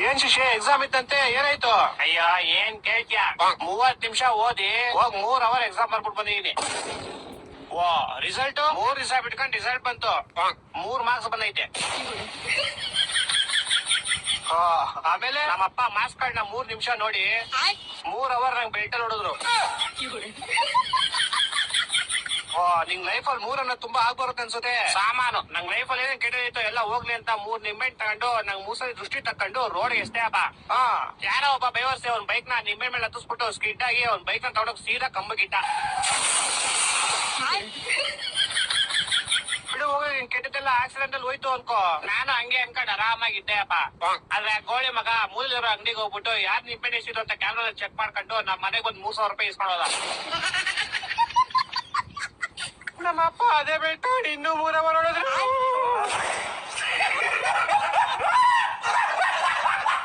ಏನ್ ಶಿಷ್ಯ ಎಕ್ಸಾಮ್ ಇತ್ತಂತೆ ಏನಾಯ್ತು? ಅಯ್ಯೋ ಏನ್ ಕೇಳ್ತ್ಯಾ, 30 ನಿಮಿಷ ಓದಿ ಹೋಗ್ 3 ಅವರ್ ಎಕ್ಸಾಮ್ ಬರ್ಬಿಟ್ಟು ಬಂದಿದೀನಿ. ಓ ರಿಸಲ್ಟ್ 3 ದಿವಸ ಬಿಟ್ಕೊಂಡು ರಿಸಲ್ಟ್ ಬಂತು. 3 ಮಾರ್ಕ್ಸ್ ಬಂದೈತೆ. ಆಮೇಲೆ ನಮ್ಮಪ್ಪ ಮಾರ್ಕ್ಸ್ ಕಾರ್ಡ್ 3 ನಿಮಿಷ ನೋಡಿ 3 ಅವರ್ ನಂಗೆ ಬೆಲ್ಟ್ ನೋಡಿದ್ರು. ನಿಂಗ್ ಲೈಫ್ ಅಲ್ಲಿ 3 ಅನ್ನೋದು ತುಂಬಾ ಆಗ್ಬರುತ್ತೆ ಅನ್ಸುತ್ತೆ. ಸಾಮಾನು ನಂಗ್ ಲೈಫ್ ಅಲ್ಲಿ ಏನೇನ್ ಕೆಟ್ಟದೈತೋ ಎಲ್ಲ ಹೋಗ್ಲಿ ಅಂತ 3 ನಿಂಬೆ ತಗೊಂಡು ನಂಗ್ ಮೂಸಲಿ ದೃಷ್ಟಿ ತಕೊಂಡು ರೋಡ್ ಎಷ್ಟೇ ಹಬ್ಬ. ಯಾರೋ ಒಬ್ಬ ಬೇವರ್ಸಿ ಅವ್ನ ಬೈಕ್ ನ ನಿಂಬೆ ಮೇಲೆ ಹತ್ತಿಸ್ಬಿಟ್ಟು ಸ್ಕಿಡ್ ಆಗಿ ಅವ್ನ ಬೈಕ್ ನ ತಗೊಂಡೋಗಿ ಸೀದಾ ಕಂಬಗಿಟ್ಟ. ಬಿಡು ಹೋಗಿ ಕೆಟ್ಟದೆಲ್ಲ ಆಕ್ಸಿಡೆಂಟ್ ಅಲ್ಲಿ ಹೋಯ್ತು ಅನ್ಕೋ. ನಾನು ಹಂಗೆ ಅನ್ಕೊಂಡು ಆರಾಮಾಗಿದ್ದೆ ಅಪ್ಪ. ಆದ್ರೆ ಗೋಳಿ ಮಗ ಮೂಲದವರು ಅಂಗಡಿಗೆ ಹೋಗ್ಬಿಟ್ಟು ಯಾರ್ ನಿಂಬೆ ಎಷ್ಟಿದ್ರು ಅಂತ ಕ್ಯಾಮ್ರಾ ಚೆಕ್ ಮಾಡ್ಕೊಂಡು ನಮ್ ಮನೆಗೆ ಒಂದ್ 3,000 ರೂಪಾಯಿ ಇಸ್ಕೊಳ್ಳೋದ. ನಮ್ಮ ಅಪ್ಪ ಅದೇ ಬೆಳ್ಕೊಂಡು ಇನ್ನೂ 3 ಅವರ್ ನೋಡಿದ್ರು.